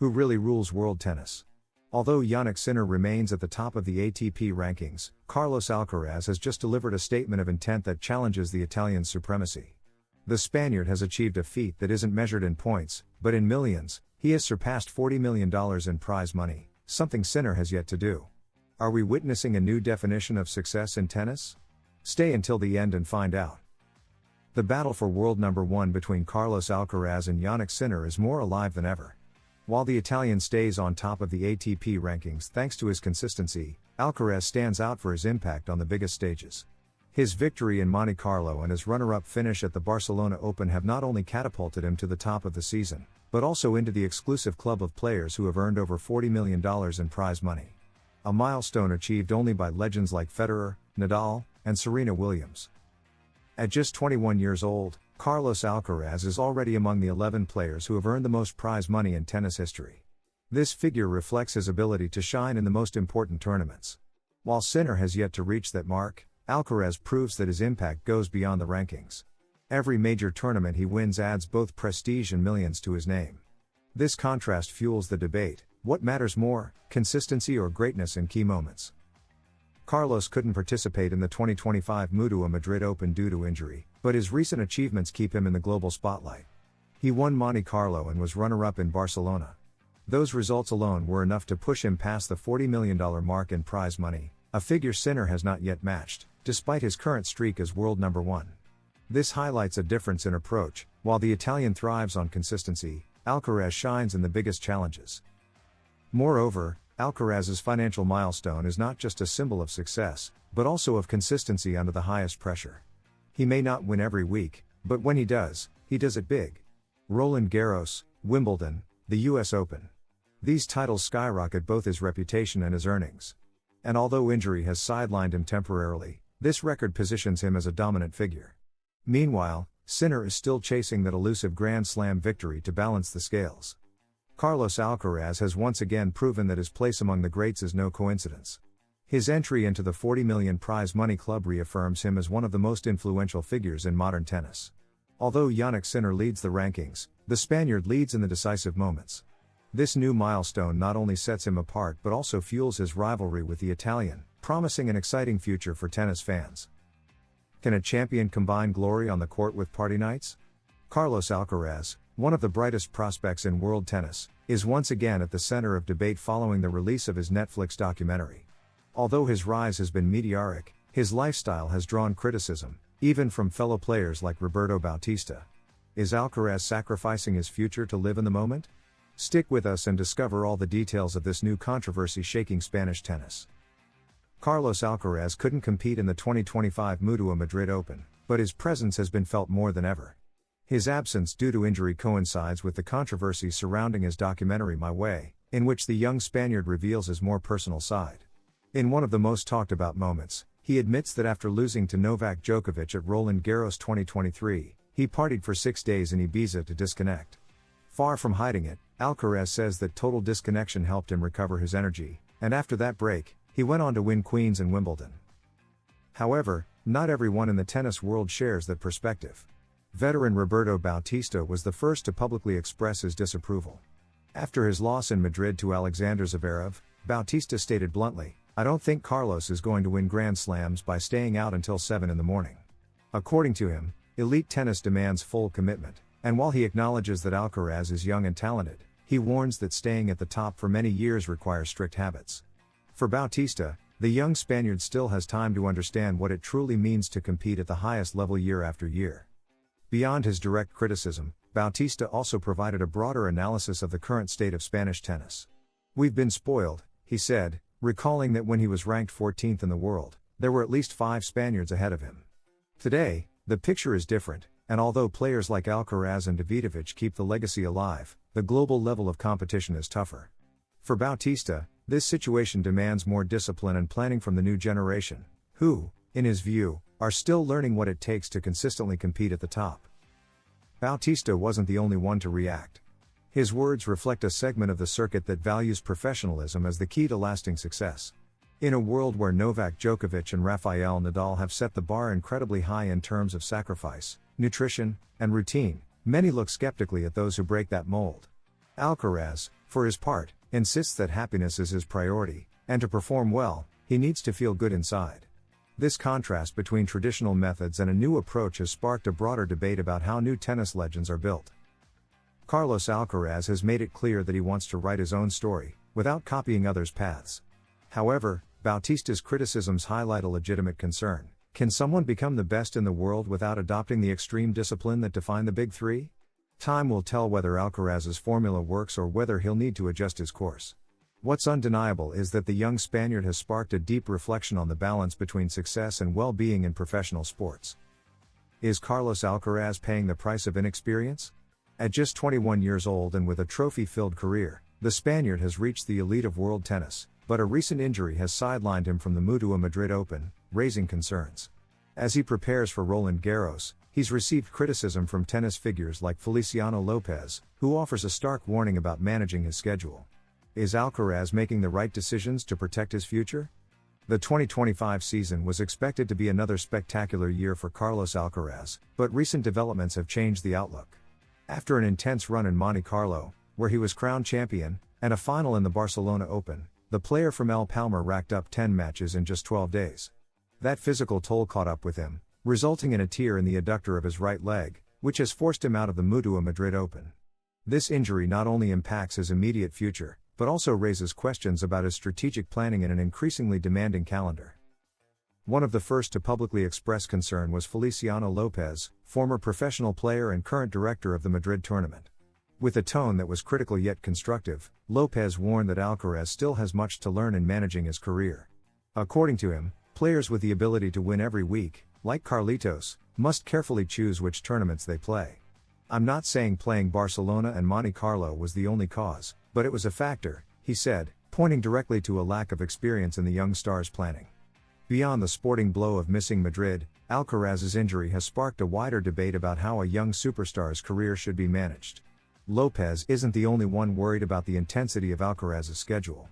Who really rules world tennis? Although Jannik Sinner remains at the top of the ATP rankings, Carlos Alcaraz has just delivered a statement of intent that challenges the Italian's supremacy. The Spaniard has achieved a feat that isn't measured in points, but in millions. He has surpassed $40 million in prize money, something Sinner has yet to do. Are we witnessing a new definition of success in tennis? Stay until the end and find out. The battle for world number one between Carlos Alcaraz and Jannik Sinner is more alive than ever. While the Italian stays on top of the ATP rankings thanks to his consistency, Alcaraz stands out for his impact on the biggest stages. His victory in Monte Carlo and his runner-up finish at the Barcelona Open have not only catapulted him to the top of the season, but also into the exclusive club of players who have earned over $40 million in prize money. A milestone achieved only by legends like Federer, Nadal, and Serena Williams. At just 21 years old, Carlos Alcaraz is already among the 11 players who have earned the most prize money in tennis history. This figure reflects his ability to shine in the most important tournaments. While Sinner has yet to reach that mark, Alcaraz proves that his impact goes beyond the rankings. Every major tournament he wins adds both prestige and millions to his name. This contrast fuels the debate: what matters more, consistency or greatness in key moments? Carlos couldn't participate in the 2025 Mutua Madrid Open due to injury, but his recent achievements keep him in the global spotlight. He won Monte Carlo and was runner-up in Barcelona. Those results alone were enough to push him past the $40 million mark in prize money, a figure Sinner has not yet matched, despite his current streak as world number one. This highlights a difference in approach. While the Italian thrives on consistency, Alcaraz shines in the biggest challenges. Moreover, Alcaraz's financial milestone is not just a symbol of success, but also of consistency under the highest pressure. He may not win every week, but when he does it big. Roland Garros, Wimbledon, the US Open. These titles skyrocket both his reputation and his earnings. And although injury has sidelined him temporarily, this record positions him as a dominant figure. Meanwhile, Sinner is still chasing that elusive Grand Slam victory to balance the scales. Carlos Alcaraz has once again proven that his place among the greats is no coincidence. His entry into the $40 million prize money club reaffirms him as one of the most influential figures in modern tennis. Although Jannik Sinner leads the rankings, the Spaniard leads in the decisive moments. This new milestone not only sets him apart but also fuels his rivalry with the Italian, promising an exciting future for tennis fans. Can a champion combine glory on the court with party nights? Carlos Alcaraz, one of the brightest prospects in world tennis, is once again at the center of debate following the release of his Netflix documentary. Although his rise has been meteoric, his lifestyle has drawn criticism, even from fellow players like Roberto Bautista. Is Alcaraz sacrificing his future to live in the moment? Stick with us and discover all the details of this new controversy shaking Spanish tennis. Carlos Alcaraz couldn't compete in the 2025 Mutua Madrid Open, but his presence has been felt more than ever. His absence due to injury coincides with the controversy surrounding his documentary My Way, in which the young Spaniard reveals his more personal side. In one of the most talked about moments, he admits that after losing to Novak Djokovic at Roland Garros 2023, he partied for 6 days in Ibiza to disconnect. Far from hiding it, Alcaraz says that total disconnection helped him recover his energy, and after that break, he went on to win Queens and Wimbledon. However, not everyone in the tennis world shares that perspective. Veteran Roberto Bautista was the first to publicly express his disapproval. After his loss in Madrid to Alexander Zverev, Bautista stated bluntly, "I don't think Carlos is going to win Grand Slams by staying out until 7 in the morning." According to him, elite tennis demands full commitment, and while he acknowledges that Alcaraz is young and talented, he warns that staying at the top for many years requires strict habits. For Bautista, the young Spaniard still has time to understand what it truly means to compete at the highest level year after year. Beyond his direct criticism, Bautista also provided a broader analysis of the current state of Spanish tennis. "We've been spoiled," he said, recalling that when he was ranked 14th in the world, there were at least 5 Spaniards ahead of him. Today, the picture is different, and although players like Alcaraz and Davidovich keep the legacy alive, the global level of competition is tougher. For Bautista, this situation demands more discipline and planning from the new generation, who, in his view, are still learning what it takes to consistently compete at the top. Bautista wasn't the only one to react. His words reflect a segment of the circuit that values professionalism as the key to lasting success. In a world where Novak Djokovic and Rafael Nadal have set the bar incredibly high in terms of sacrifice, nutrition, and routine, many look skeptically at those who break that mold. Alcaraz, for his part, insists that happiness is his priority, and to perform well, he needs to feel good inside. This contrast between traditional methods and a new approach has sparked a broader debate about how new tennis legends are built. Carlos Alcaraz has made it clear that he wants to write his own story, without copying others' paths. However, Bautista's criticisms highlight a legitimate concern. Can someone become the best in the world without adopting the extreme discipline that define the Big Three? Time will tell whether Alcaraz's formula works or whether he'll need to adjust his course. What's undeniable is that the young Spaniard has sparked a deep reflection on the balance between success and well-being in professional sports. Is Carlos Alcaraz paying the price of inexperience? At just 21 years old and with a trophy-filled career, the Spaniard has reached the elite of world tennis, but a recent injury has sidelined him from the Mutua Madrid Open, raising concerns. As he prepares for Roland Garros, he's received criticism from tennis figures like Feliciano Lopez, who offers a stark warning about managing his schedule. Is Alcaraz making the right decisions to protect his future? The 2025 season was expected to be another spectacular year for Carlos Alcaraz, but recent developments have changed the outlook. After an intense run in Monte Carlo, where he was crowned champion, and a final in the Barcelona Open, the player from El Palmar racked up 10 matches in just 12 days. That physical toll caught up with him, resulting in a tear in the adductor of his right leg, which has forced him out of the Mutua Madrid Open. This injury not only impacts his immediate future, but also raises questions about his strategic planning in an increasingly demanding calendar. One of the first to publicly express concern was Feliciano Lopez, former professional player and current director of the Madrid tournament. With a tone that was critical yet constructive, Lopez warned that Alcaraz still has much to learn in managing his career. According to him, players with the ability to win every week, like Carlitos, must carefully choose which tournaments they play. I'm not saying playing Barcelona and Monte Carlo was the only cause, but it was a factor, he said, pointing directly to a lack of experience in the young star's planning. Beyond the sporting blow of missing Madrid, Alcaraz's injury has sparked a wider debate about how a young superstar's career should be managed. Lopez isn't the only one worried about the intensity of Alcaraz's schedule.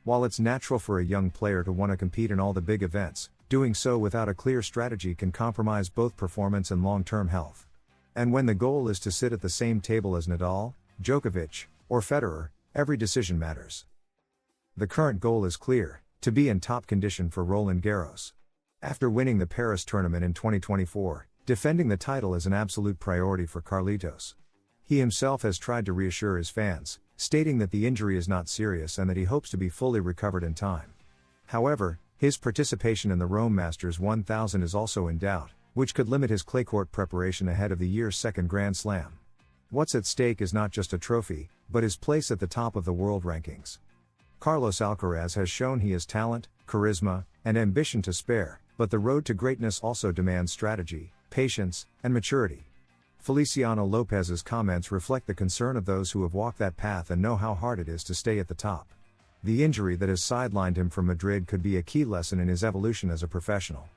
While it's natural for a young player to want to compete in all the big events, doing so without a clear strategy can compromise both performance and long-term health. And when the goal is to sit at the same table as Nadal, Djokovic, or Federer, every decision matters. The current goal is clear: to be in top condition for Roland Garros. After winning the Paris tournament in 2024, defending the title is an absolute priority for Carlitos. He himself has tried to reassure his fans, stating that the injury is not serious and that he hopes to be fully recovered in time. However, his participation in the Rome Masters 1000 is also in doubt, which could limit his clay court preparation ahead of the year's second Grand Slam. What's at stake is not just a trophy, but his place at the top of the world rankings. Carlos Alcaraz has shown he has talent, charisma, and ambition to spare, but the road to greatness also demands strategy, patience, and maturity. Feliciano Lopez's comments reflect the concern of those who have walked that path and know how hard it is to stay at the top. The injury that has sidelined him from Madrid could be a key lesson in his evolution as a professional.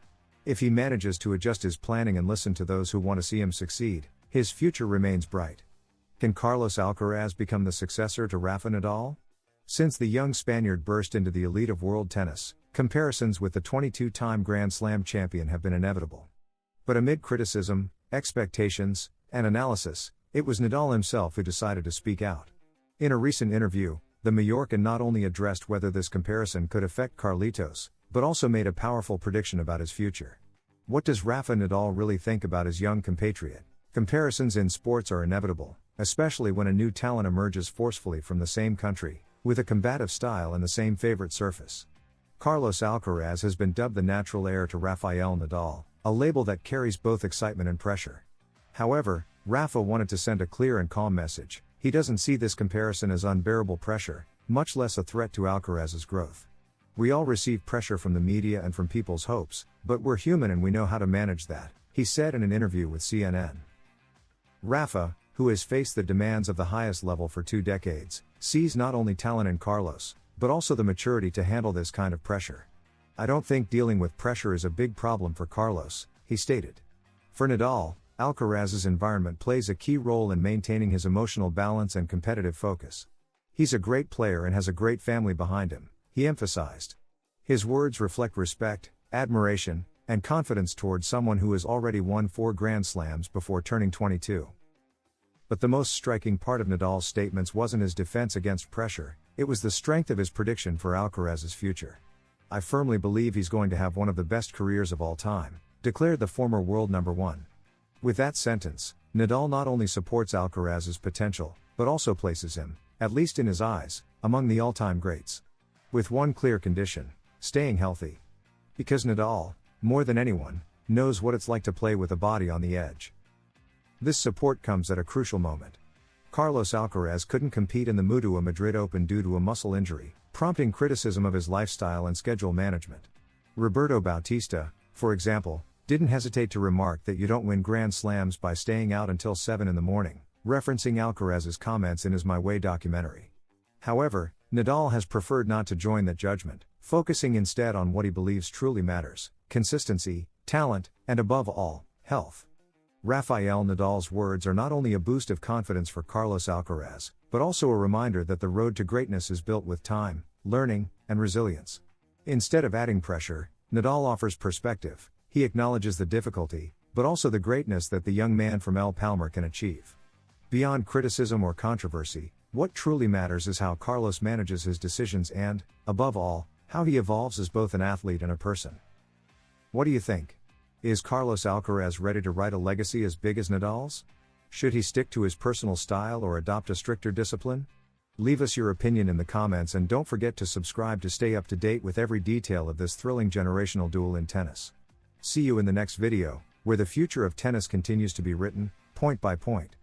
If he manages to adjust his planning and listen to those who want to see him succeed, his future remains bright. Can Carlos Alcaraz become the successor to Rafa Nadal? Since the young Spaniard burst into the elite of world tennis, comparisons with the 22-time Grand Slam champion have been inevitable. But amid criticism, expectations, and analysis, it was Nadal himself who decided to speak out. In a recent interview, the Mallorcan not only addressed whether this comparison could affect Carlitos, but also made a powerful prediction about his future. What does Rafa Nadal really think about his young compatriot? Comparisons in sports are inevitable, especially when a new talent emerges forcefully from the same country, with a combative style and the same favorite surface. Carlos Alcaraz has been dubbed the natural heir to Rafael Nadal, a label that carries both excitement and pressure. However, Rafa wanted to send a clear and calm message: he doesn't see this comparison as unbearable pressure, much less a threat to Alcaraz's growth. We all receive pressure from the media and from people's hopes, but we're human and we know how to manage that, he said in an interview with CNN. Rafa, who has faced the demands of the highest level for 2 decades, sees not only talent in Carlos, but also the maturity to handle this kind of pressure. I don't think dealing with pressure is a big problem for Carlos, he stated. For Nadal, Alcaraz's environment plays a key role in maintaining his emotional balance and competitive focus. He's a great player and has a great family behind him, he emphasized. His words reflect respect, admiration, and confidence towards someone who has already won 4 Grand Slams before turning 22. But the most striking part of Nadal's statements wasn't his defense against pressure, it was the strength of his prediction for Alcaraz's future. "I firmly believe he's going to have one of the best careers of all time," declared the former world number one. With that sentence, Nadal not only supports Alcaraz's potential, but also places him, at least in his eyes, among the all-time greats. With one clear condition: staying healthy. Because Nadal, more than anyone, knows what it's like to play with a body on the edge. This support comes at a crucial moment. Carlos Alcaraz couldn't compete in the Mutua Madrid Open due to a muscle injury, prompting criticism of his lifestyle and schedule management. Roberto Bautista, for example, didn't hesitate to remark that you don't win Grand Slams by staying out until 7 in the morning, referencing Alcaraz's comments in his My Way documentary. However, Nadal has preferred not to join that judgment, focusing instead on what he believes truly matters: consistency, talent, and above all, health. Rafael Nadal's words are not only a boost of confidence for Carlos Alcaraz, but also a reminder that the road to greatness is built with time, learning, and resilience. Instead of adding pressure, Nadal offers perspective. He acknowledges the difficulty, but also the greatness that the young man from El Palmar can achieve. Beyond criticism or controversy, what truly matters is how Carlos manages his decisions and, above all, how he evolves as both an athlete and a person. What do you think? Is Carlos Alcaraz ready to write a legacy as big as Nadal's? Should he stick to his personal style or adopt a stricter discipline? Leave us your opinion in the comments and don't forget to subscribe to stay up to date with every detail of this thrilling generational duel in tennis. See you in the next video, where the future of tennis continues to be written, point by point.